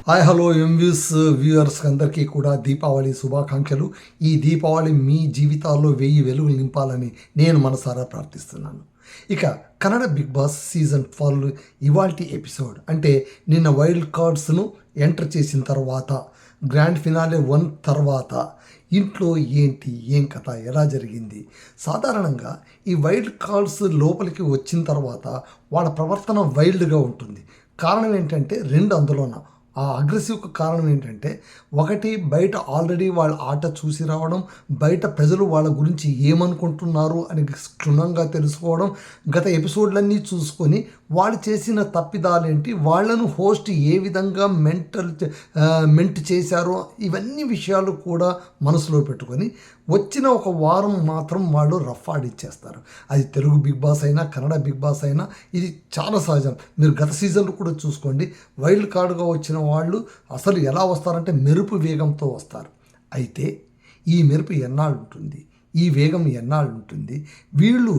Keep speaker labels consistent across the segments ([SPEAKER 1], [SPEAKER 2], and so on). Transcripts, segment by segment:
[SPEAKER 1] Hi hello ఎంవ్యూస్ viewers అందరికీ కూడా దీపావళి శుభాకాంక్షలు. ఈ దీపావళి మీ జీవితాల్లో 1000 వెలుగులు నింపాలని నేను మనసారా ప్రార్థిస్తున్నాను. ఇక కన్నడ బిగ్ బాస్ సీజన్ 12 ఇవాల్టి ఎపిసోడ్ అంటే నిన్న వైల్డ్ కార్డ్స్ను ఎంటర్ చేసిన తర్వాత గ్రాండ్ ఫినాలే 1 తర్వాత ఇంట్లో ఏంటి ఏం కథ ఎలా జరిగింది. సాధారణంగా ఈ వైల్డ్ కార్డ్స్ లోపలికి వచ్చిన తర్వాత వాళ్ళ ప్రవర్తన వైల్డ్గా ఉంటుంది. కారణం ఏంటంటే అందులోన ఆ అగ్రెసివ్కి కారణం ఏంటంటే, ఒకటి బయట ఆల్రెడీ వాళ్ళ ఆట చూసి రావడం, బయట ప్రజలు వాళ్ళ గురించి ఏమనుకుంటున్నారు అని క్షుణ్ణంగా తెలుసుకోవడం, గత ఎపిసోడ్లన్నీ చూసుకొని వాళ్ళు చేసిన తప్పిదాలేంటి, వాళ్ళను హోస్ట్ ఏ విధంగా మెంట్ చేశారో ఇవన్నీ విషయాలు కూడా మనసులో పెట్టుకొని వచ్చిన ఒక వారం మాత్రం వాళ్ళు రఫ్ ఆడిచ్చేస్తారు. అది తెలుగు బిగ్ బాస్ అయినా కన్నడ బిగ్ బాస్ అయినా ఇది చాలా సహజం. మీరు గత సీజన్లు కూడా చూసుకోండి, వైల్డ్ కార్డుగా వచ్చిన వాళ్ళు అసలు ఎలా వస్తారంటే మెరుపు వేగంతో వస్తారు. అయితే ఈ మెరుపు ఎన్నాళ్ళు ఉంటుంది, ఈ వేగం ఎన్నాళ్ళు ఉంటుంది, వీళ్ళు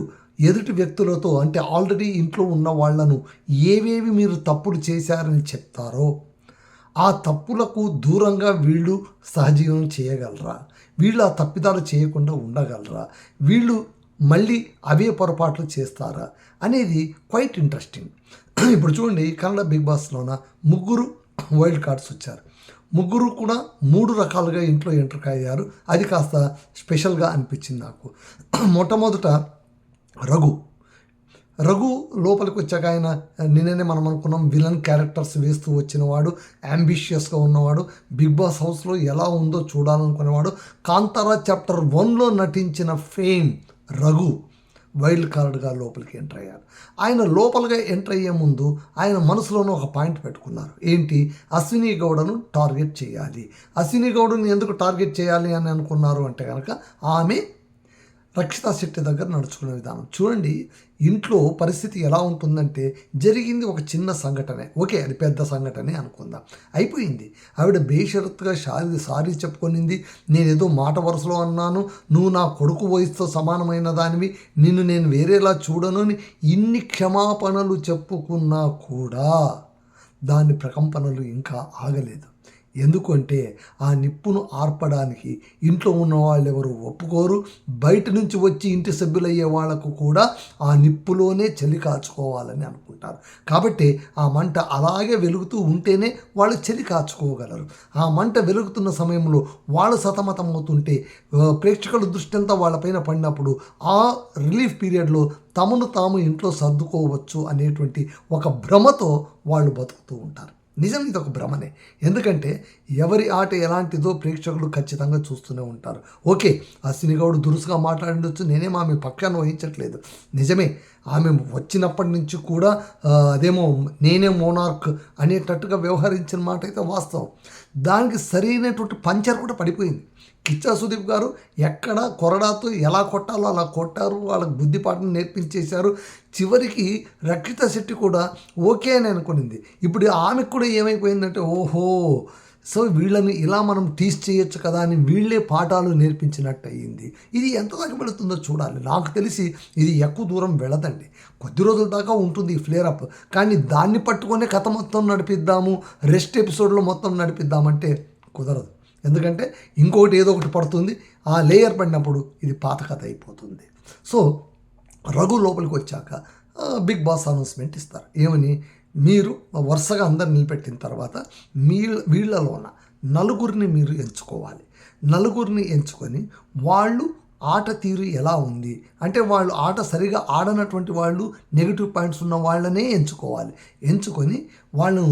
[SPEAKER 1] ఎదుటి వ్యక్తులతో అంటే ఆల్రెడీ ఇంట్లో ఉన్న వాళ్ళను ఏవేవి మీరు తప్పులు చేశారని చెప్తారో ఆ తప్పులకు దూరంగా వీళ్ళు సహజీవనం చేయగలరా, వీళ్ళు ఆ తప్పిదాలు చేయకుండా ఉండగలరా, వీళ్ళు మళ్ళీ అవే పొరపాట్లు చేస్తారా అనేది క్వైట్ ఇంట్రెస్టింగ్. ఇప్పుడు చూడండి, కన్నడ బిగ్ బాస్లోన 3 వైల్డ్ కార్డ్స్ వచ్చారు. 3 కూడా 3 రకాలుగా ఇంట్లో ఎంటర్ అయ్యారు. అది కాస్త స్పెషల్గా అనిపించింది నాకు. మొట్టమొదట రఘు లోపలికి వచ్చాక ఆయన నిన్ననే మనం అనుకున్నాం విలన్ క్యారెక్టర్స్ వేస్తూ వచ్చినవాడు, అంబిషియస్గా ఉన్నవాడు, బిగ్ బాస్ హౌస్లో ఎలా ఉందో చూడాలనుకునేవాడు. కాంతారా చాప్టర్ 1లో నటించిన ఫేమ్ రఘు వైల్డ్ కార్డ్గా లోపలికి ఎంటర్ అయ్యారు. ఆయన లోపలిగా ఎంటర్ అయ్యే ముందు ఆయన మనసులోనూ ఒక పాయింట్ పెట్టుకున్నారు. ఏంటి, అశ్విని గౌడను టార్గెట్ చేయాలి. అశ్విని గౌడను ఎందుకు టార్గెట్ చేయాలి అని అనుకున్నారు అంటే కనుక ఆమె రక్షితా శెట్టి దగ్గర నడుచుకునే విధానం చూడండి. ఇంట్లో పరిస్థితి ఎలా ఉంటుందంటే, జరిగింది ఒక చిన్న సంఘటనే, ఓకే అది పెద్ద సంఘటనే అనుకుందాం, అయిపోయింది. ఆవిడ బేషరత్తుగా సారీ చెప్పుకొనింది. నేనేదో మాట వరుసలో అన్నాను, నువ్వు నా కొడుకు వయసుతో సమానమైన దానివి, నిన్ను నేను వేరేలా చూడను అని ఇన్ని క్షమాపణలు చెప్పుకున్నా కూడా దాని ప్రకంపనలు ఇంకా ఆగలేదు. ఎందుకంటే ఆ నిప్పును ఆర్పడానికి ఇంట్లో ఉన్న వాళ్ళు ఎవరు ఒప్పుకోరు. బయట నుంచి వచ్చి ఇంటి సభ్యులయ్యే వాళ్ళకు కూడా ఆ నిప్పులోనే చలి కాచుకోవాలని అనుకుంటారు. కాబట్టి ఆ మంట అలాగే వెలుగుతూ ఉంటేనే వాళ్ళు చలి కాచుకోగలరు. ఆ మంట వెలుగుతున్న సమయంలో వాళ్ళు సతమతమవుతుంటే ప్రేక్షకుల దృష్టి అంతా వాళ్ళపైన పడినప్పుడు ఆ రిలీఫ్ పీరియడ్లో తమను తాము ఇంట్లో సర్దుకోవచ్చు అనేటువంటి ఒక భ్రమతో వాళ్ళు బతుకుతూ ఉంటారు. నిజం, ఇది ఒక భ్రమనే. ఎందుకంటే ఎవరి ఆట ఎలాంటిదో ప్రేక్షకులు ఖచ్చితంగా చూస్తూనే ఉంటారు. ఓకే, అశ్విని గౌడ్ దురుసుగా మాట్లాడిండొచ్చు, నేనేమో ఆమె పక్షాన్ని వహించట్లేదు, నిజమే. ఆమె వచ్చినప్పటి నుంచి కూడా అదేమో నేనే మోనార్క్ అనేటట్టుగా వ్యవహరించిన మాట అయితే వాస్తవం. దానికి సరైనటువంటి పంచర్ కూడా పడిపోయింది. కిచ్చా సుదీప్ గారు ఎక్కడ కొరడాతో ఎలా కొట్టాలో అలా కొట్టారు, వాళ్ళకి బుద్ధిపాఠం నేర్పించేశారు. చివరికి రక్షిత శెట్టి కూడా ఓకే అని అనుకునింది. ఇప్పుడు ఆమెకు కూడా ఏమైపోయిందంటే, ఓహో సో వీళ్ళని ఇలా మనం టీచ్ చేయొచ్చు కదా అని వీళ్ళే పాఠాలు నేర్పించినట్టు అయ్యింది. ఇది ఎంత దాకా వెళుతుందో చూడాలి. నాకు తెలిసి ఇది ఎక్కువ దూరం వెళ్ళదండి, కొద్ది రోజుల దాకా ఉంటుంది ఈ ఫ్లేర్ అప్. కానీ దాన్ని పట్టుకొనే కథ మొత్తం నడిపిద్దాము, రెస్ట్ ఎపిసోడ్లో మొత్తం నడిపిద్దామంటే కుదరదు. ఎందుకంటే ఇంకొకటి ఏదో ఒకటి పడుతుంది, ఆ లేయర్ పడినప్పుడు ఇది పాత కథ అయిపోతుంది. సో రఘు లోపలికి వచ్చాక బిగ్ బాస్ అనౌన్స్మెంట్ ఇస్తారు. ఏమని, మీరు వరుసగా అందరు నిలబెట్టిన తర్వాత వీళ్ళలోన 4 మీరు ఎంచుకోవాలి. 4 ఎంచుకొని వాళ్ళు ఆట తీరు ఎలా ఉంది అంటే, వాళ్ళు ఆట సరిగా ఆడనటువంటి వాళ్ళు, నెగిటివ్ పాయింట్స్ ఉన్న వాళ్ళనే ఎంచుకోవాలి. ఎంచుకొని వాళ్ళను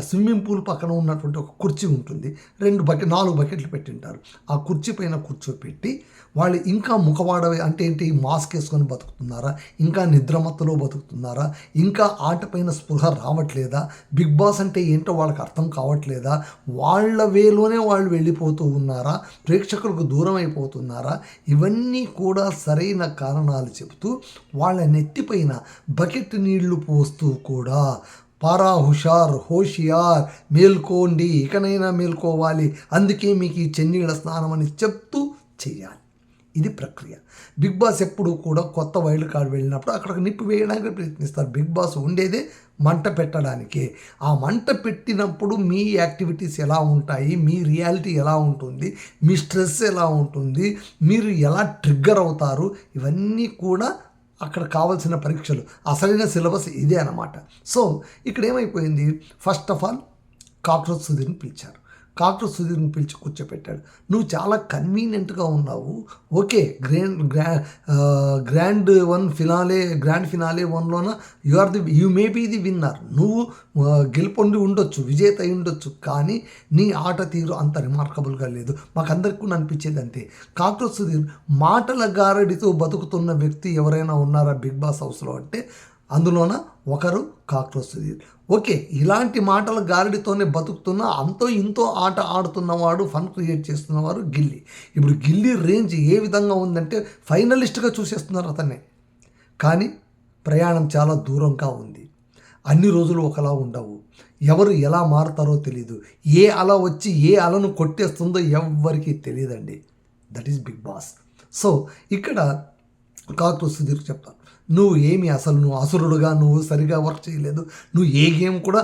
[SPEAKER 1] స్విమ్మింగ్ పూల్ పక్కన ఉన్నటువంటి ఒక కుర్చీ ఉంటుంది, 4 బకెట్లు పెట్టింటారు. ఆ కుర్చీ పైన కూర్చోపెట్టి వాళ్ళు ఇంకా ముఖవాడవే అంటే ఏంటి, మాస్క్ వేసుకొని బతుకుతున్నారా, ఇంకా నిద్రమత్తులో బతుకుతున్నారా, ఇంకా ఆటపైన స్పృహ రావట్లేదా, బిగ్ బాస్ అంటే ఏంటో వాళ్ళకి అర్థం కావట్లేదా, వాళ్ళ వేలోనే వాళ్ళు వెళ్ళిపోతూ ఉన్నారా, ప్రేక్షకులకు దూరం అయిపోతున్నారా, ఇవన్నీ కూడా సరైన కారణాలు చెబుతూ వాళ్ళ నెత్తిపైన బకెట్ నీళ్లు పోస్తూ కూడా పారా హుషార్ హోషియార్ మేల్కోండి, ఇకనైనా మేల్కోవాలి, అందుకే మీకు ఈ చెన్నీళ్ళ స్నానం అని చెప్తూ చేయాలి. ఇది ప్రక్రియ. బిగ్ బాస్ ఎప్పుడు కూడా కొత్త వైల్డ్ కార్డ్ వెళ్ళినప్పుడు అక్కడికి నిప్పు వేయడానికి ప్రయత్నిస్తారు. బిగ్ బాస్ ఉండేదే మంట పెట్టడానికే. ఆ మంట పెట్టినప్పుడు మీ యాక్టివిటీస్ ఎలా ఉంటాయి, మీ రియాలిటీ ఎలా ఉంటుంది, మీ స్ట్రెస్ ఎలా ఉంటుంది, మీరు ఎలా ట్రిగ్గర్ అవుతారు, ఇవన్నీ కూడా అక్కడ కావాల్సిన పరీక్షలు. అసలైన సిలబస్ ఇదే అన్నమాట. సో ఇక్కడ ఏమైపోయింది, ఫస్ట్ ఆఫ్ ఆల్ కాక్రోచ్ సుధీర్ని పిలిచారు. కాక్రోచ్ సుధీర్ని పిలిచి కూర్చోపెట్టాడు. నువ్వు చాలా కన్వీనియంట్గా ఉన్నావు, ఓకే, గ్రాండ్ ఫినాలే వన్లోన you may be the winner, నువ్వు గెలుపొంది ఉండొచ్చు, విజేత అయి ఉండొచ్చు, కానీ నీ ఆట తీరు అంత రిమార్కబుల్గా లేదు. మాకందరికీ కూడా అనిపించేది అంతే. కాక్రోచ్ సుధీర్ మాటల గారడితో బతుకుతున్న వ్యక్తి ఎవరైనా ఉన్నారా బిగ్ బాస్ హౌస్లో అంటే అందులోన ఒకరు కాక్రోచ్ సుధీర్. ఓకే, ఇలాంటి మాటల గారడితోనే బతుకుతున్న అంతో ఇంతో ఆట ఆడుతున్నవాడు, ఫన్ క్రియేట్ చేస్తున్నవారు గిల్లీ. ఇప్పుడు గిల్లీ రేంజ్ ఏ విధంగా ఉందంటే ఫైనలిస్ట్గా చూసేస్తున్నారు అతన్నే, కానీ ప్రయాణం చాలా దూరంగా ఉంది. అన్ని రోజులు ఒకలా ఉండవు, ఎవరు ఎలా మారుతారో తెలీదు, ఏ అల వచ్చి ఏ అలను కొట్టేస్తుందో ఎవ్వరికీ తెలియదండి. That is Bigg Boss. So ఇక్కడ కాక్రోచ్ సుధీర్ చెప్తాను, నువ్వు ఏమి అసలు నువ్వు అసురుడుగా నువ్వు సరిగా వర్క్ చేయలేదు, నువ్వు ఏ గేమ్ కూడా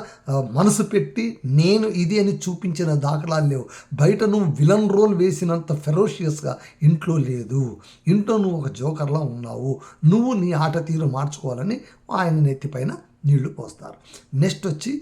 [SPEAKER 1] మనసు పెట్టి నేను ఇది అని చూపించిన దాఖలాలు లేవు. బయట నువ్వు విలన్ రోల్ వేసినంత ఫెరోషియస్గా ఇంట్లో లేదు. ఇంట్లో నువ్వు ఒక జోకర్లా ఉన్నావు. నువ్వు నీ ఆట తీరు మార్చుకోవాలని ఆయన నెత్తిపైన నీళ్లు పోస్తారు. నెక్స్ట్ వచ్చి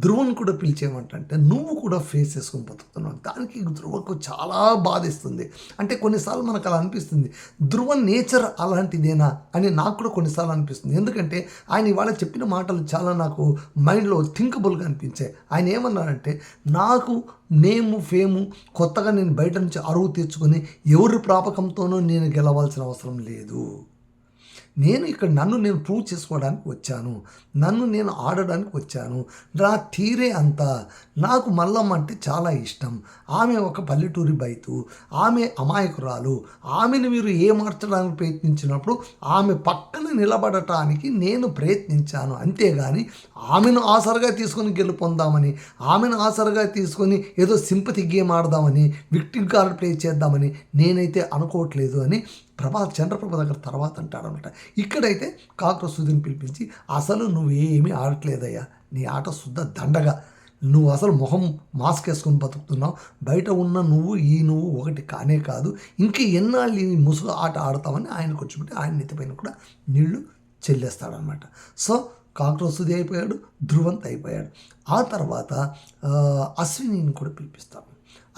[SPEAKER 1] ధ్రువన్ కూడా పిలిచేయమంటే నువ్వు కూడా ఫేస్ చేసుకొని బతుకుతున్నావు. దానికి ధ్రువకు చాలా బాధిస్తుంది. అంటే కొన్నిసార్లు మనకు అలా అనిపిస్తుంది, ధ్రువన్ నేచర్ అలాంటిదేనా అని నాకు కూడా కొన్నిసార్లు అనిపిస్తుంది. ఎందుకంటే ఆయన ఇవాళ చెప్పిన మాటలు చాలా నాకు మైండ్లో థింకబుల్గా అనిపించాయి. ఆయన ఏమన్నారంటే, నాకు ఫేము కొత్తగా నేను బయట నుంచి అరువు తెచ్చుకొని ఎవరి ప్రాపకంతోనూ నేను గెలవాల్సిన అవసరం లేదు. నేను ఇక్కడ నన్ను నేను ప్రూవ్ చేసుకోవడానికి వచ్చాను, నన్ను నేను ఆడడానికి వచ్చాను. నా తీరే అంతా. నాకు మల్లమ్మ అంటే చాలా ఇష్టం. ఆమె ఒక పల్లెటూరి బైతు, ఆమె అమాయకురాలు. ఆమెను మీరు ఏ మార్చడానికి ప్రయత్నించినప్పుడు ఆమె పక్కన నిలబడటానికి నేను ప్రయత్నించాను. అంతేగాని ఆమెను ఆసరగా తీసుకొని గెలుపొందామని, ఆమెను ఆసరగా తీసుకొని ఏదో సింపతి గేమ్ ఆడదామని, విక్టిమ్ కార్డ్ ప్లే చేద్దామని నేనైతే అనుకోవట్లేదు అని చంద్రప్రభ దగ్గర తర్వాత అంటాడనమాట. ఇక్కడైతే కాక్రోచ్ సుధీర్ని పిలిపించి, అసలు నువ్వేమీ ఆడట్లేదయ్యా, నీ ఆట శుద్ధ దండగా, నువ్వు అసలు మొహం మాస్క్ వేసుకొని బతుకుతున్నావు, బయట ఉన్న నువ్వు ఒకటి కానే కాదు, ఇంకా ఎన్నాళ్ళు ఈ ముసుగు ఆట ఆడతామని ఆయనకు వచ్చిపెట్టి ఆయన నెత్తిపైన కూడా నీళ్లు చెల్లేస్తాడనమాట. సో కాక్రోచ్ సుధీర్ అయిపోయాడు, ధ్రువంత్ అయిపోయాడు. ఆ తర్వాత అశ్వినిని కూడా పిలిపిస్తాడు.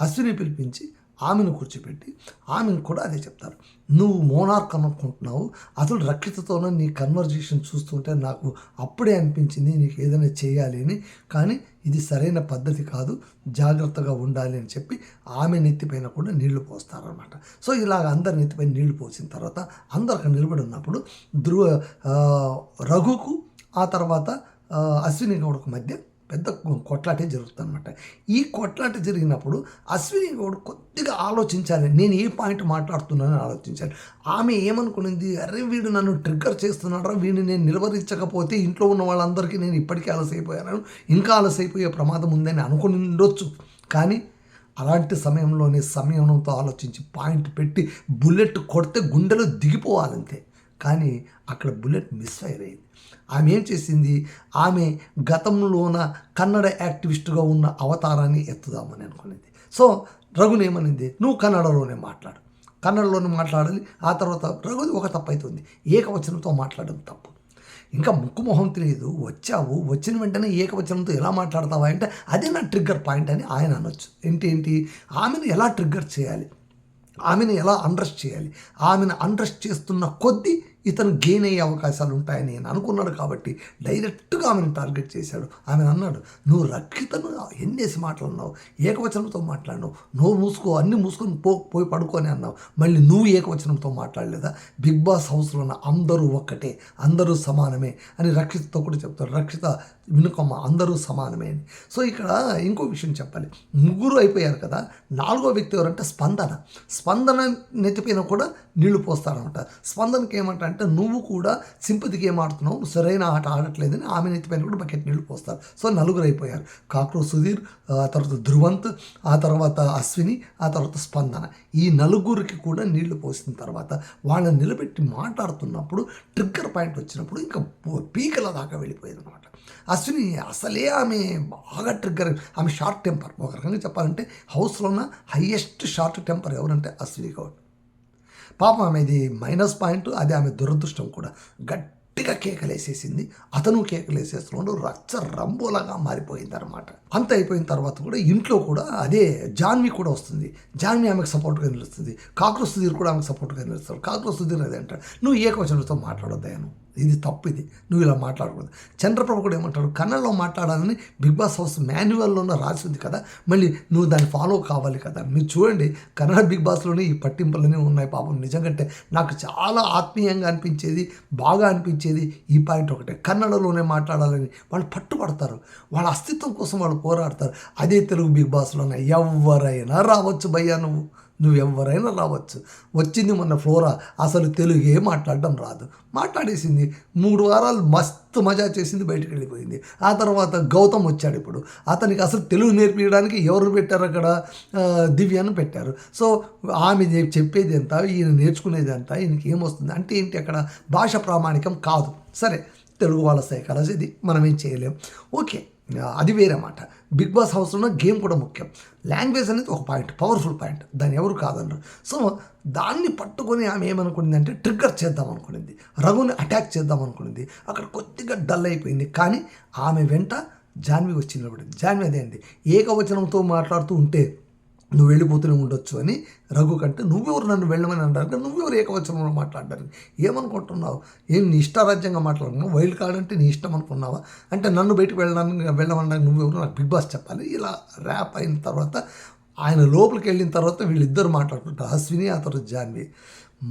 [SPEAKER 1] అశ్విని పిలిపించి ఆమెను కూర్చోపెట్టి ఆమెను కూడా అదే చెప్తారు, నువ్వు మోనార్క్ అనుకుంటున్నావు, అసలు రక్షితతోనే నీ కన్వర్జేషన్ చూస్తుంటే నాకు అప్పుడే అనిపించింది నీకు ఏదైనా చేయాలి అని, కానీ ఇది సరైన పద్ధతి కాదు, జాగ్రత్తగా ఉండాలి అని చెప్పి ఆమె నెత్తిపైన కూడా నీళ్లు పోస్తారనమాట. సో ఇలాగ అందరి నెత్తిపైన నీళ్లు పోసిన తర్వాత అందరు అక్కడ నిలబడి ఉన్నప్పుడు రఘుకు ఆ తర్వాత అశ్విని గౌడకు మధ్య పెద్ద కొట్లాటే జరుగుతుంది అనమాట. ఈ కొట్లాట జరిగినప్పుడు అశ్విని గౌడ్ కొద్దిగా ఆలోచించాలి, నేను ఏ పాయింట్ మాట్లాడుతున్నానని ఆలోచించాలి. ఆమె ఏమనుకునింది, అరే వీడు నన్ను ట్రిగ్గర్ చేస్తున్నాడు, వీడిని నేను నిలవరించకపోతే ఇంట్లో ఉన్న వాళ్ళందరికీ నేను ఇప్పటికే అలసైపోయాను, ఇంకా అలసైపోయే ప్రమాదం ఉందని అనుకుని ఉండొచ్చు. కానీ అలాంటి సంయమనంతో ఆలోచించి పాయింట్ పెట్టి బుల్లెట్ కొడితే గుండెలో దిగిపోవాలంతే. కానీ అక్కడ బుల్లెట్ మిస్ఫైర్ అయింది. ఆమె ఏం చేసింది, ఆమె గతంలోన కన్నడ యాక్టివిస్టుగా ఉన్న అవతారాన్ని ఎత్తుదామని అనుకునేది. సో రఘుని ఏమనింది, నువ్వు కన్నడలోనే మాట్లాడాలి. ఆ తర్వాత రఘుది ఒక తప్పు అవుతుంది, ఏకవచనంతో మాట్లాడడం తప్పు. ఇంకా ముక్కు మొహం తెలియదు, వచ్చిన వెంటనే ఏకవచనంతో ఎలా మాట్లాడతావా అంటే అదే నా ట్రిగ్గర్ పాయింట్ అని ఆయన అనొచ్చు. ఏంటి ఆమెను ఎలా ట్రిగ్గర్ చేయాలి, ఆమెను ఎలా అండర్స్ట్ చేయాలి, ఆమెను అండర్స్ట్ చేస్తున్న కొద్దీ ఇతను గెయిన్ అయ్యే అవకాశాలు ఉంటాయని నేను అనుకున్నాడు. కాబట్టి డైరెక్ట్గా ఆమెను టార్గెట్ చేశాడు. ఆమె అన్నాడు, నువ్వు రక్షితను ఎన్నేసి మాట్లాడినావు, ఏకవచనంతో మాట్లాడినావు, అన్నీ మూసుకొని పోయి పడుకొని అన్నావు, మళ్ళీ నువ్వు ఏకవచనంతో మాట్లాడలేదా, బిగ్ బాస్ హౌస్లో ఉన్న అందరూ ఒక్కటే, అందరూ సమానమే అని రక్షితతో కూడా చెప్తాడు. రక్షిత వినుకమ్మ అందరూ సమానమే అని. సో ఇక్కడ ఇంకో విషయం చెప్పాలి. ముగ్గురు అయిపోయారు కదా, నాలుగో వ్యక్తి ఎవరంటే స్పందన నెత్తిపైన కూడా నీళ్లు పోస్తాడనమాట. స్పందనకి ఏమంటే నువ్వు కూడా సింపతికి ఏం ఆడుతున్నావు, నువ్వు సరైన ఆట ఆడట్లేదని ఆమె నెత్తిపైన కూడా బకెట్ నీళ్లు పోస్తారు. సో నలుగురు అయిపోయారు. కాక్రోచ్ సుధీర్, ఆ తర్వాత ధృవంత్, ఆ తర్వాత అశ్విని, ఆ తర్వాత స్పందన. ఈ నలుగురికి కూడా నీళ్లు పోసిన తర్వాత వాళ్ళని నిలబెట్టి మాట్లాడుతున్నప్పుడు ట్రిగ్గర్ పాయింట్ వచ్చినప్పుడు ఇంకా పీకల దాకా వెళ్ళిపోయేది అనమాట. అశ్విని అసలే ఆమె బాగా ట్రిగ్గర్, ఆమె షార్ట్ టెంపర్. ఒక రకంగా చెప్పాలంటే హౌస్లో ఉన్న హయ్యెస్ట్ షార్ట్ టెంపర్ ఎవరంటే అశ్విని గౌడ్. పాపం ఆమెది మైనస్ పాయింట్, అది ఆమె దురదృష్టం కూడా. గట్టిగా కేకలేసేసింది, అతను కేకలేసేస్తున్నాడు, రచ్చ రంబోలాగా మారిపోయింది అనమాట. అంత అయిపోయిన తర్వాత కూడా ఇంట్లో కూడా అదే జాన్వి కూడా వస్తుంది. జాన్వి ఆమెకు సపోర్ట్గా నిలుస్తుంది. కాక్రోచ్ సుధీర్ కూడా ఆమెకు సపోర్ట్గా నిలుస్తాడు. కాక్రోచ్ సుధీర్ అదే అంటాడు, నువ్వు ఏకవచనంతో మాట్లాడొద్దాను, ఇది తప్పు, ఇది నువ్వు ఇలా మాట్లాడకూడదు. చంద్రప్రభ కూడా ఏమంటాడు, కన్నడలో మాట్లాడాలని బిగ్ బాస్ హౌస్ మాన్యువల్లోనే రాసి ఉంది కదా, మళ్ళీ నువ్వు దాన్ని ఫాలో కావాలి కదా. మీరు చూడండి, కన్నడ బిగ్ బాస్లోనే ఈ పట్టింపులనే ఉన్నాయి. పాపం నిజంకంటే నాకు చాలా ఆత్మీయంగా అనిపించేది, బాగా అనిపించేది ఈ పాయింట్ ఒకటే. కన్నడలోనే మాట్లాడాలని వాళ్ళు పట్టుబడతారు, వాళ్ళ అస్తిత్వం కోసం వాళ్ళు పోరాడతారు. అదే తెలుగు బిగ్ బాస్లోనే ఎవరైనా రావచ్చు భయ్యా, నువ్వెవరైనా రావచ్చు. వచ్చింది మొన్న ఫ్లోరా, అసలు తెలుగే మాట్లాడడం రాదు, మాట్లాడేసింది. 3 వారాలు మస్తు మజా చేసింది, బయటకు వెళ్ళిపోయింది. ఆ తర్వాత గౌతమ్ వచ్చాడు. ఇప్పుడు అతనికి అసలు తెలుగు నేర్పించడానికి ఎవరు పెట్టారు అక్కడ, దివ్యను పెట్టారు. సో ఆమె చెప్పేది ఎంత, ఈయన నేర్చుకునేది ఎంత, ఈయనకి ఏమొస్తుంది అంటే ఏంటి, అక్కడ భాష ప్రామాణికం కాదు. సరే, తెలుగు వాళ్ళ సైకాలజీ ఇది, మనం ఏం చేయలేం. ఓకే, అది వేరే మాట. బిగ్ బాస్ హౌస్లో గేమ్ కూడా ముఖ్యం. లాంగ్వేజ్ అనేది ఒక పాయింట్, పవర్ఫుల్ పాయింట్, దాన్ని ఎవరు కాదన్నారు. సో దాన్ని పట్టుకొని ఆమె ఏమనుకునింది అంటే ట్రిగ్గర్ చేద్దాం అనుకునింది, రఘుని అటాక్ చేద్దాం అనుకునింది. అక్కడ కొద్దిగా డల్ అయిపోయింది. కానీ ఆమె వెంట జాన్వి వచ్చి నిలబడింది. జాన్వి అదే అండి, ఏకవచనంతో మాట్లాడుతూ ఉంటే నువ్వు వెళ్ళిపోతూనే ఉండొచ్చు అని రఘు కంటే, నువ్వెవరు నన్ను వెళ్ళమని అంటారు, నువ్వెవరు ఏకవచనంలో మాట్లాడడానికి ఏమనుకుంటున్నావు, ఏం నీ ఇష్టారాజ్యంగా మాట్లాడుతున్నావు, వైల్డ్ కార్డ్ అంటే నీ ఇష్టం అనుకున్నావా, అంటే నన్ను బయటకు వెళ్ళమనడానికి నువ్వెవరు, నాకు బిగ్ బాస్ చెప్పాలి. ఇలా ర్యాప్ అయిన తర్వాత ఆయన లోపలికి వెళ్ళిన తర్వాత వీళ్ళిద్దరు మాట్లాడుకుంటారు, అశ్విని ఆ తర్వాత జాన్వి.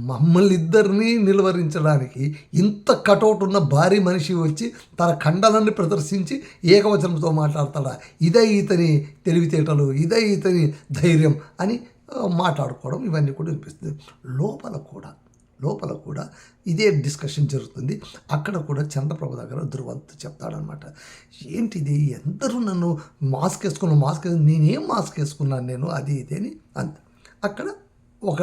[SPEAKER 1] మమ్మల్ని ఇద్దరిని నిలువరించడానికి ఇంత కటౌట్ ఉన్న భారీ మనిషి వచ్చి తన ఖండాలన్నీ ప్రదర్శించి ఏకవచనంతో మాట్లాడతాడా, ఇదే ఇతని తెలివితేటలు, ఇదే ఇతని ధైర్యం అని మాట్లాడుకోవడం ఇవన్నీ కూడా వినిపిస్తుంది. లోపల కూడా ఇదే డిస్కషన్ జరుగుతుంది. అక్కడ కూడా చంద్రప్రభ దగ్గర ధృవంత్ చెప్తాడనమాట, ఏంటిది అందరూ నన్ను మాస్క్ నేనేం మాస్క్ వేసుకున్నాను నేను, అది ఇది అని అంత. అక్కడ ఒక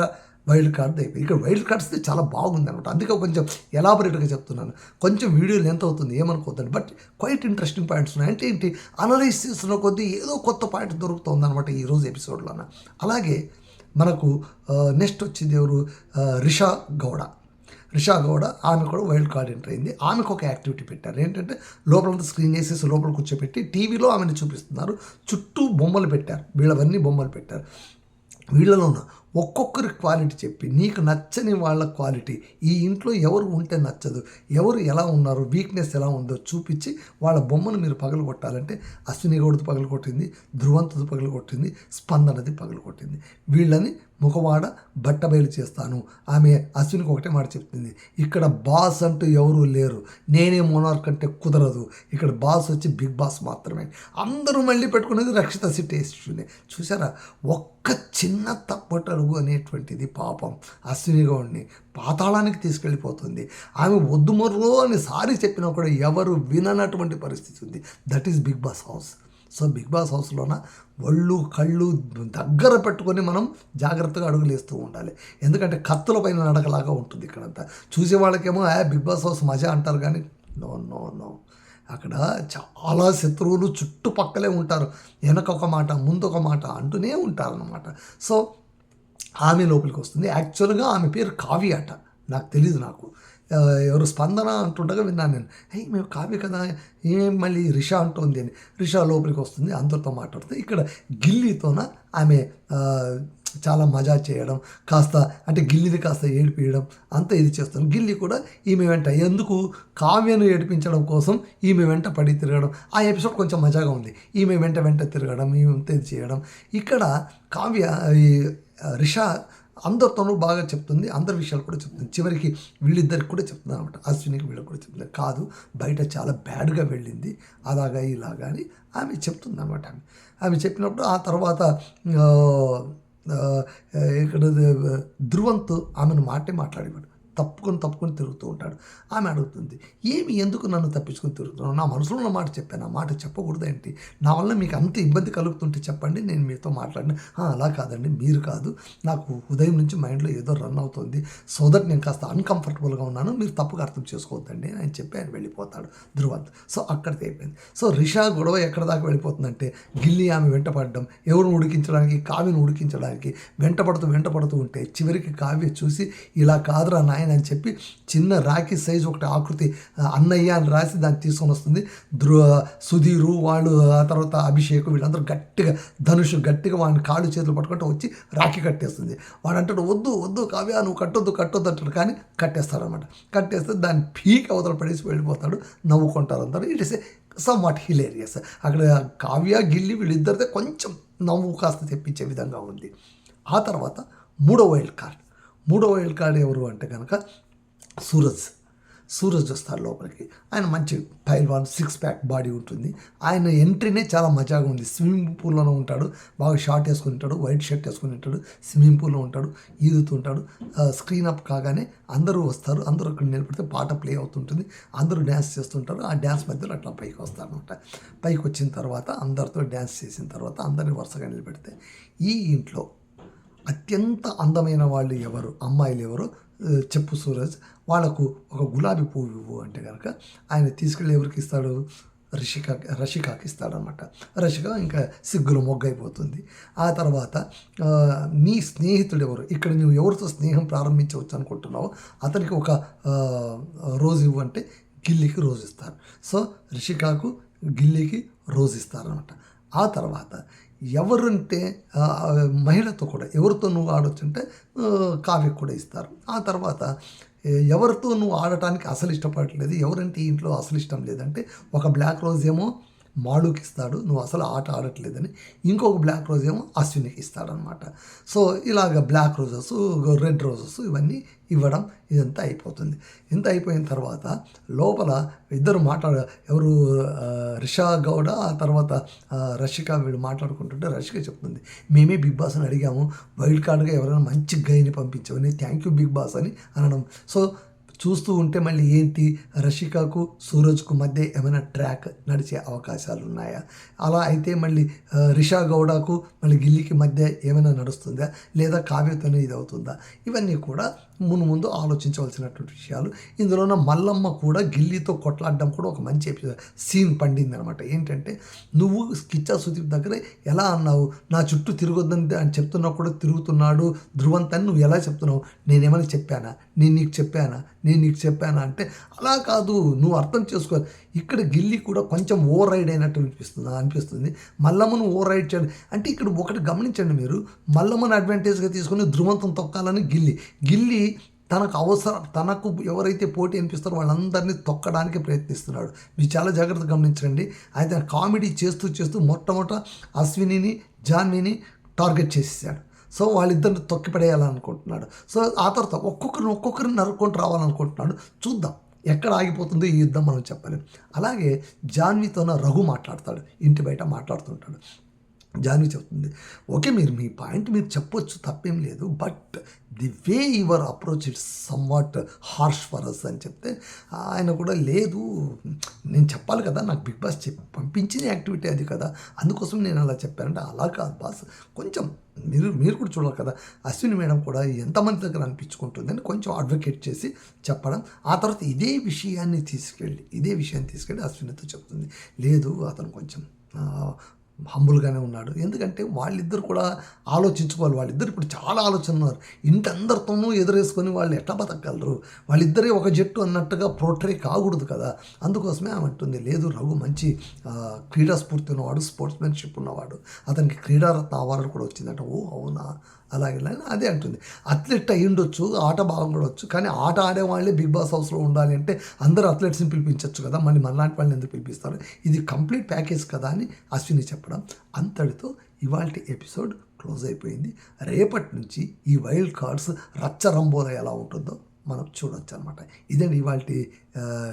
[SPEAKER 1] వైల్డ్ కార్డ్ అయిపోయింది. ఇక్కడ వైల్డ్ కార్డ్స్ చాలా బాగుంది అనమాట. అందుకే కొంచెం ఎలాబొరేట్గా చెప్తున్నాను. కొంచెం వీడియో లెంత్ అవుతుంది, ఏమనుకోవద్దండి. బట్ క్వైట్ ఇంట్రెస్టింగ్ పాయింట్స్ ఉన్నాయి. అంటే ఏంటి, అనలైజ్ చేస్తున్న కొద్దీ ఏదో కొత్త పాయింట్ దొరుకుతుంది అనమాట ఈరోజు ఎపిసోడ్లోన. అలాగే మనకు నెక్స్ట్ వచ్చింది ఎవరు, రిషా గౌడ. ఆమె కూడా వైల్డ్ కార్డ్ ఎంటర్ అయింది. ఆమెకు ఒక యాక్టివిటీ పెట్టారు, ఏంటంటే లోపలంతా స్క్రీన్ వేసేసి లోపల కూర్చోపెట్టి టీవీలో ఆమెను చూపిస్తున్నారు. చుట్టూ బొమ్మలు పెట్టారు, వీళ్ళవన్నీ బొమ్మలు పెట్టారు. వీళ్ళలోన ఒక్కొక్కరి క్వాలిటీ చెప్పి, నీకు నచ్చని వాళ్ళ క్వాలిటీ, ఈ ఇంట్లో ఎవరు ఉంటే నచ్చదు, ఎవరు ఎలా ఉన్నారు, వీక్నెస్ ఎలా ఉందో చూపించి వాళ్ళ బొమ్మను మీరు పగలగొట్టాలంటే అశ్విని గౌడ్ది పగలగొట్టింది, ధృవంతుది పగలగొట్టింది, స్పందనది పగలగొట్టింది. వీళ్ళని ముఖవాడ బట్టబయలు చేస్తాను. ఆమె అశ్వినికి ఒకటే మాట చెప్తుంది, ఇక్కడ బాస్ అంటూ ఎవరూ లేరు, నేనే మోనార్క్ అంటే కుదరదు, ఇక్కడ బాస్ వచ్చి బిగ్ బాస్ మాత్రమే. అందరూ మళ్ళీ పెట్టుకునేది రక్షిత సిట్టేస్తుంది. చూసారా, ఒక్క చిన్న తప్పటడుగు అనేటువంటిది పాపం అశ్విని గౌడ్ని పాతాళానికి తీసుకెళ్ళిపోతుంది. ఆమె వద్దు మర్రో అని సారీ చెప్పినా కూడా ఎవరు విననటువంటి పరిస్థితి ఉంది. That is Bigg Boss house. So Bigg Boss హౌస్లోన ఒళ్ళు కళ్ళు దగ్గర పెట్టుకొని మనం జాగ్రత్తగా అడుగులేస్తూ ఉండాలి. ఎందుకంటే కత్తుల పైన నడకలాగా ఉంటుంది ఇక్కడంతా. చూసే వాళ్ళకేమో బిగ్ బాస్ హౌస్ మజా అంటారు, కానీ నో అక్కడ చాలా శత్రువులు చుట్టుపక్కలే ఉంటారు. వెనకొక మాట ముందొక మాట అంటూనే ఉంటారన్నమాట. సో ఆమె లోపలికి వస్తుంది. యాక్చువల్గా ఆమె పేరు కావ్య అట, నాకు తెలీదు. ఎవరు స్పందన అంటుండగా విన్నాను నేను, మేము కావ్య కదా, ఏం మళ్ళీ రిషా అంటుంది అని. రిషా లోపలికి వస్తుంది, అందరితో మాట్లాడుతుంది. ఇక్కడ గిల్లీతోన ఆమె చాలా మజా చేయడం, అంటే గిల్లిది కాస్త ఏడిపించడం అంతా ఇది చేస్తాను. గిల్లి కూడా ఈమె వెంట ఎందుకు, కావ్యను ఏడిపించడం కోసం ఈమె వెంట పడి తిరగడం. ఆ ఎపిసోడ్ కొంచెం మజాగా ఉంది. ఈమె వెంట తిరగడం, ఈమె ఇది చేయడం. ఇక్కడ కావ్య రిషా అందరితోనూ బాగా చెప్తుంది, అందరి విషయాలు కూడా చెప్తుంది. చివరికి వీళ్ళిద్దరికి కూడా చెప్తుంది అనమాట, అశ్వినికి వీళ్ళకి కూడా చెప్తుంది. కాదు బయట చాలా బ్యాడ్గా వెళ్ళింది, అలాగా ఇలాగా అని ఆమె చెప్తుంది అనమాట. ఆమె చెప్పినప్పుడు ఆ తర్వాత ఇక్కడ ధ్రువంత్ ఆమెను మాట్లాడేవాడు, తప్పుకొని తిరుగుతూ ఉంటాడు. ఆమె అడుగుతుంది, ఏమి ఎందుకు నన్ను తప్పించుకొని తిరుగుతున్నావు? నా మనసులో ఉన్న మాట చెప్పాను, ఆ మాట చెప్పకూడదేంటి? నా వల్ల మీకు అంత ఇబ్బంది కలుగుతుంటే చెప్పండి, నేను మీతో మాట్లాడిన. అలా కాదండి, మీరు కాదు, నాకు ఉదయం నుంచి మైండ్లో ఏదో రన్ అవుతుంది, సో దట్ నేను కాస్త అన్కంఫర్టబుల్గా ఉన్నాను, మీరు తప్పుగా అర్థం చేసుకోవద్దండి అని చెప్పి ఆయన వెళ్ళిపోతాడు ధ్రువంత్. సో అక్కడికి అయిపోయింది. సో రిషా గొడవ ఎక్కడ దాకా వెళ్ళిపోతుందంటే, గిల్లి ఆమె వెంటపడడం, ఎవరిని ఉడికించడానికి, కావ్యను ఉడికించడానికి వెంటపడుతూ ఉంటే చివరికి కావ్య చూసి, ఇలా కాదురా నాయన అని చెప్పి చిన్న రాఖీ సైజు ఒకటి ఆకృతి అన్నయ్య అని రాసి దాన్ని తీసుకొని వస్తుంది. సుధీరు వాళ్ళు, ఆ తర్వాత అభిషేక్, వీళ్ళందరూ ధనుష్ గట్టిగా వాడిని కాళ్ళు చేతులు పట్టుకుంటూ వచ్చి రాఖీ కట్టేస్తుంది. వాడు అంటాడు, వద్దు కావ్య నువ్వు కట్టొద్దు అంటాడు, కానీ కట్టేస్తాడనమాట. కట్టేస్తే దాన్ని పీక్ అవతల పడేసి వెళ్ళిపోతాడు. నవ్వుకుంటారు అందరూ. It is some what hilarious. అక్కడ కావ్య గిల్లి వీళ్ళిద్దరితో కొంచెం నవ్వు కాస్త తెప్పించే విధంగా ఉంది. ఆ తర్వాత మూడో వైల్డ్ కార్డ్ ఎవరు అంటే కనుక సూరజ్ వస్తాడు లోపలికి. ఆయన మంచి పైల్వాన్, 6 ప్యాక్ బాడీ ఉంటుంది. ఆయన ఎంట్రీనే చాలా మజాగా ఉంది. స్విమ్మింగ్ పూల్లోనే ఉంటాడు, బాగా షార్ట్ వేసుకుని ఉంటాడు, వైట్ షర్ట్ వేసుకుని ఉంటాడు, స్విమ్మింగ్ పూల్లో ఉంటాడు, ఈదుతుంటాడు. స్క్రీన్ అప్ కాగానే అందరూ వస్తారు, అందరూ అక్కడ నిలబడితే పాట ప్లే అవుతుంటుంది, అందరూ డ్యాన్స్ చేస్తుంటారు. ఆ డ్యాన్స్ మధ్యలో అట్లా పైకి వస్తారనమాట. పైకి వచ్చిన తర్వాత అందరితో డ్యాన్స్ చేసిన తర్వాత అందరినీ వరుసగా నిలబెడితే, ఈ ఇంట్లో అత్యంత అందమైన వాళ్ళు ఎవరు, అమ్మాయిలు ఎవరు చెప్పు సూరజ్, వాళ్ళకు ఒక గులాబీ పువ్వు ఇవ్వు అంటే కనుక ఆయన తీసుకెళ్ళి ఎవరికి ఇస్తాడు? రషికాకి ఇస్తాడనమాట. రషిక ఇంకా సిగ్గులు మొగ్గైపోతుంది. ఆ తర్వాత నీ స్నేహితుడు ఎవరు, ఇక్కడ నువ్వు ఎవరితో స్నేహం ప్రారంభించవచ్చు అనుకుంటున్నావో అతనికి ఒక రోజు ఇవ్వు అంటే గిల్లికి రోజు ఇస్తారు. సో రిషికాకు గిల్లికి రోజు ఇస్తారనమాట. ఆ తర్వాత ఎవరంటే మహిళతో కూడా ఎవరితో నువ్వు ఆడొచ్చు అంటే కావ్యకు కూడా ఇస్తారు. ఆ తర్వాత ఎవరితో నువ్వు ఆడటానికి అసలు ఇష్టపడట్లేదు, ఎవరంటే ఈ ఇంట్లో అసలు ఇష్టం లేదంటే ఒక బ్లాక్ రోజ్ ఏమో మాళుకి ఇస్తాడు, నువ్వు అసలు ఆట ఆడట్లేదని. ఇంకొక బ్లాక్ రోజ్ ఏమో అశ్వినికి ఇస్తాడనమాట. సో ఇలాగ బ్లాక్ రోజెస్, రెడ్ రోజెస్ ఇవన్నీ ఇవ్వడం ఇదంతా అయిపోతుంది. ఇంత అయిపోయిన తర్వాత లోపల ఇద్దరు ఎవరు రిషా గౌడ, ఆ తర్వాత రషిక, వీళ్ళు మాట్లాడుకుంటుంటే రషిక చెప్తుంది, మేమే బిగ్ బాస్ అని అడిగాము, వైల్డ్ కార్డ్గా ఎవరైనా మంచి గైని పంపించమని, థ్యాంక్ యూ బిగ్ బాస్ అని అనడం. సో చూస్తూ ఉంటే మళ్ళీ ఏంటి, రషికకు సూరజ్కు మధ్య ఏమైనా ట్రాక్ నడిచే అవకాశాలు ఉన్నాయా? అలా అయితే మళ్ళీ రిషా గౌడకు మళ్ళీ గిల్లికి మధ్య ఏమైనా నడుస్తుందా, లేదా కావ్యతోనే ఇది అవుతుందా? ఇవన్నీ కూడా ముందు ఆలోచించవలసినటువంటి విషయాలు. ఇందులోన మల్లమ్మ కూడా గిల్లితో కొట్లాడడం కూడా ఒక మంచి సీన్ పండింది అనమాట. ఏంటంటే, నువ్వు కిచ్చా సుదీప్ దగ్గర ఎలా అన్నావు, నా చుట్టూ తిరగొద్దని అని చెప్తున్నా కూడా తిరుగుతున్నాడు ధ్రువంత్ అని నువ్వు ఎలా చెప్తున్నావు? నేనేమైనా చెప్పానా, నేను నీకు చెప్పానా అంటే, అలా కాదు, నువ్వు అర్థం చేసుకోవాలి. ఇక్కడ గిల్లి కూడా కొంచెం ఓవర్ రైడ్ అయినట్టు అనిపిస్తుంది. మల్లమ్మను ఓవర్ రైడ్ చేయాలి అంటే, ఇక్కడ ఒకటి గమనించండి మీరు, మల్లమ్మను అడ్వాంటేజ్గా తీసుకొని ధ్రువంతం తొక్కాలని గిల్లి తనకు ఎవరైతే పోటీ అనిపిస్తారో వాళ్ళందరినీ తొక్కడానికి ప్రయత్నిస్తున్నాడు. మీరు చాలా జాగ్రత్తగా గమనించండి. అయితే కామెడీ చేస్తూ మొట్టమొదట అశ్వినిని, జాన్విని టార్గెట్ చేసేసాడు. సో వాళ్ళిద్దరిని తొక్కిపడేయాలనుకుంటున్నాడు. సో ఆ తర్వాత ఒక్కొక్కరిని నరుక్కుంటూ రావాలనుకుంటున్నాడు. చూద్దాం ఎక్కడ ఆగిపోతుందో ఈ యుద్ధం, మనం చెప్పలేం. అలాగే జాన్వితోన రఘు మాట్లాడతాడు, ఇంటి బయట మాట్లాడుతుంటాడు. జాన్వి చెప్తుంది, ఓకే మీ పాయింట్ మీరు చెప్పొచ్చు, తప్పేం లేదు, but the way your approach it's somewhat harsh for us అని చెప్తే, ఆయన కూడా లేదు, నేను చెప్పాలి కదా, నాకు బిగ్ బాస్ పంపించిన యాక్టివిటీ అది కదా, అందుకోసం నేను అలా చెప్పానంటే, అలా కాదు బాస్, కొంచెం మీరు కూడా చూడాలి కదా, అశ్విని మేడం కూడా ఎంతమంది దగ్గర అనిపించుకుంటుంది అని కొంచెం అడ్వకేట్ చేసి చెప్పడం. ఆ తర్వాత ఇదే విషయాన్ని తీసుకెళ్ళి అశ్వినితో చెప్తుంది, లేదు అతను కొంచెం హంబుల్గానే ఉన్నాడు. ఎందుకంటే వాళ్ళిద్దరు కూడా ఆలోచించుకోవాలి, వాళ్ళిద్దరు ఇప్పుడు చాలా ఆలోచన ఉన్నారు. ఇంటి అందరితోనూ ఎదురేసుకొని వాళ్ళు ఎట్లా బతకగలరు, వాళ్ళిద్దరే ఒక జట్టు అన్నట్టుగా పోర్ట్రే కాకూడదు కదా. అందుకోసమే ఆమె అంటుంది, లేదు రఘు మంచి క్రీడా స్ఫూర్తి ఉన్నవాడు, స్పోర్ట్స్మెన్షిప్ ఉన్నవాడు, అతనికి క్రీడారత్న అవార్డు కూడా వచ్చిందంట. ఓ అవునా, అలాగే అదే అంటుంది. అథ్లెట్ అయి ఉండొచ్చు, ఆట బాగుండొచ్చు, కానీ ఆట ఆడే వాళ్ళే బిగ్ బాస్ హౌస్లో ఉండాలి అంటే అందరూ అథ్లెట్స్ని పిలిపించవచ్చు కదా, మళ్ళీ మనలాంటి వాళ్ళని ఎందుకు పిలిపిస్తారు, ఇది కంప్లీట్ ప్యాకేజ్ కదా అని అశ్విని చెప్పడం. అంతటితో ఇవాల్టి ఎపిసోడ్ క్లోజ్ అయిపోయింది. రేపటి నుంచి ఈ వైల్డ్ కార్డ్స్ రచ్చరంబోల ఎలా ఉంటుందో మనం చూడొచ్చు అనమాట. ఇదండి ఇవాళ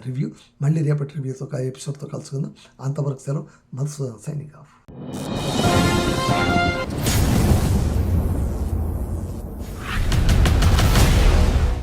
[SPEAKER 1] రివ్యూ. మళ్ళీ రేపటి రివ్యూతో ఒక ఎపిసోడ్తో కలుసుకుందాం. అంతవరకు సెలవు. Madhusudan signing off.